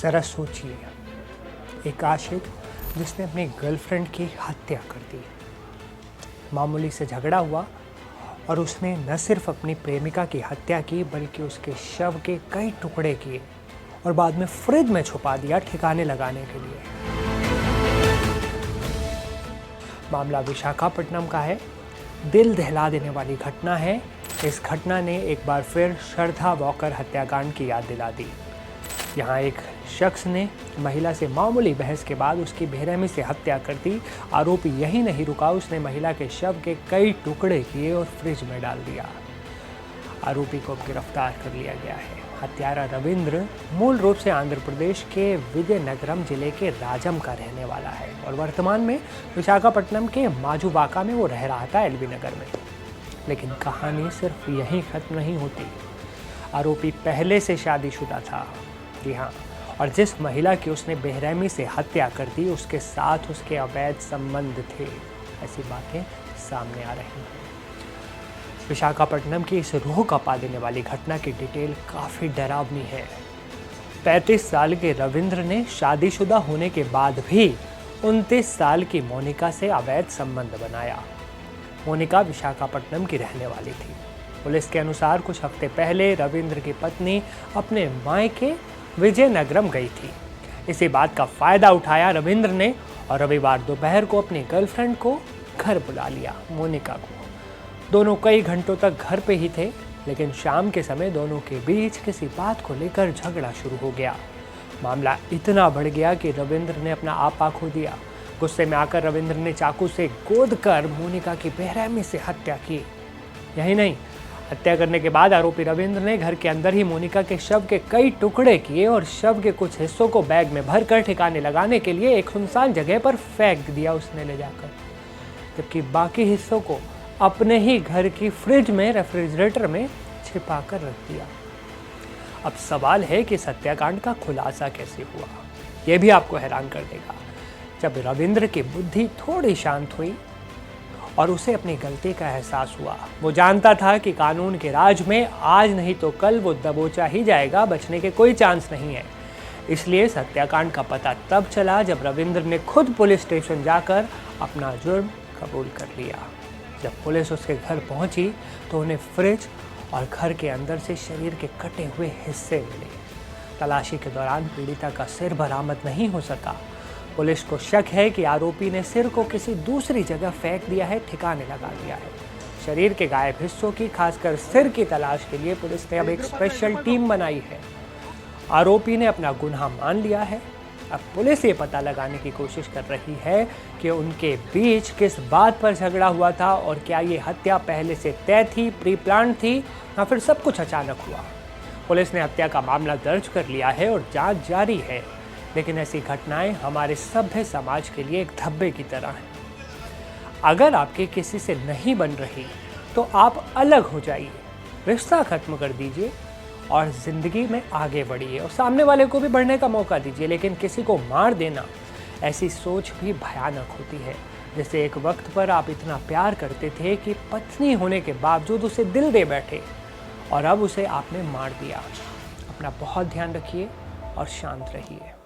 ज़रा सोचिए, एक आशिक जिसने अपनी गर्लफ्रेंड की हत्या कर दी। मामूली से झगड़ा हुआ और उसने न सिर्फ अपनी प्रेमिका की हत्या की बल्कि उसके शव के कई टुकड़े किए और बाद में फ्रिज में छुपा दिया ठिकाने लगाने के लिए। मामला विशाखापट्टनम का है। दिल दहला देने वाली घटना है। इस घटना ने एक बार फिर श्रद्धा वॉकर हत्याकांड की याद दिला दी। यहाँ एक शख्स ने महिला से मामूली बहस के बाद उसकी बेरहमी से हत्या कर दी। आरोपी यही नहीं रुका, उसने महिला के शव के कई टुकड़े किए और फ्रिज में डाल दिया। आरोपी को गिरफ्तार कर लिया गया है। हत्यारा रविंद्र मूल रूप से आंध्र प्रदेश के विजयनगरम जिले के राजम का रहने वाला है और वर्तमान में विशाखापट्टनम के माजुवाका में वो रह रहा था, एलबी नगर में। लेकिन कहानी सिर्फ यहीं खत्म नहीं होती। आरोपी पहले से शादीशुदा था, जी हाँ, और जिस महिला की उसने बेरहमी से हत्या कर दी उसके साथ उसके अवैध संबंध थे। ऐसी बातें सामने आ रही हैं। विशाखापट्टनम की इस रूह कांपा देने वाली घटना की डिटेल काफ़ी डरावनी है। 35 साल के रविंद्र ने शादीशुदा होने के बाद भी 29 साल की मोनिका से अवैध संबंध बनाया। मोनिका विशाखापट्टनम की रहने वाली थी। पुलिस के अनुसार कुछ हफ्ते पहले रविंद्र की पत्नी अपने मायके विजयनगरम गई थी। इसी बात का फायदा उठाया रविंद्र ने और रविवार दोपहर को अपनी गर्लफ्रेंड को घर बुला लिया, मोनिका को। दोनों कई घंटों तक घर पे ही थे, लेकिन शाम के समय दोनों के बीच किसी बात को लेकर झगड़ा शुरू हो गया। मामला इतना बढ़ गया कि रविंद्र ने अपना आपा खो दिया। गुस्से में आकर रविंद्र ने चाकू से गोदकर मोनिका की बेरहमी से हत्या की। यही नहीं, हत्या करने के बाद आरोपी रविंद्र ने घर के अंदर ही मोनिका के शव के कई टुकड़े किए और शव के कुछ हिस्सों को बैग में भरकर ठिकाने लगाने के लिए एक सुनसान जगह पर फेंक दिया उसने ले जाकर, जबकि बाकी हिस्सों को अपने ही घर की फ्रिज में, रेफ्रिजरेटर में छिपा कर रख दिया। अब सवाल है कि इस हत्याकांड का खुलासा कैसे हुआ। यह भी आपको हैरान कर देगा। जब रविंद्र की बुद्धि थोड़ी शांत हुई और उसे अपनी गलती का एहसास हुआ, वो जानता था कि कानून के राज में आज नहीं तो कल वो दबोचा ही जाएगा, बचने के कोई चांस नहीं है। इसलिए इस हत्याकांड का पता तब चला जब रविंद्र ने खुद पुलिस स्टेशन जाकर अपना जुर्म कबूल कर लिया। जब पुलिस उसके घर पहुंची तो उन्हें फ्रिज और घर के अंदर से शरीर के कटे हुए हिस्से मिले। तलाशी के दौरान पीड़िता का सिर बरामद नहीं हो सका। पुलिस को शक है कि आरोपी ने सिर को किसी दूसरी जगह फेंक दिया है, ठिकाने लगा दिया है। शरीर के गायब हिस्सों की, खासकर सिर की तलाश के लिए पुलिस ने अब एक स्पेशल टीम बनाई है। आरोपी ने अपना गुनाह मान लिया है। अब पुलिस ये पता लगाने की कोशिश कर रही है कि उनके बीच किस बात पर झगड़ा हुआ था और क्या ये हत्या पहले से तय थी, प्री प्लान थी, या फिर सब कुछ अचानक हुआ। पुलिस ने हत्या का मामला दर्ज कर लिया है और जांच जारी है। लेकिन ऐसी घटनाएं हमारे सभ्य समाज के लिए एक धब्बे की तरह हैं। अगर आपके किसी से नहीं बन रही तो आप अलग हो जाइए, रिश्ता खत्म कर दीजिए और ज़िंदगी में आगे बढ़िए और सामने वाले को भी बढ़ने का मौका दीजिए। लेकिन किसी को मार देना, ऐसी सोच भी भयानक होती है। जैसे एक वक्त पर आप इतना प्यार करते थे कि पत्नी होने के बावजूद उसे दिल दे बैठे और अब उसे आपने मार दिया। अपना बहुत ध्यान रखिए और शांत रहिए।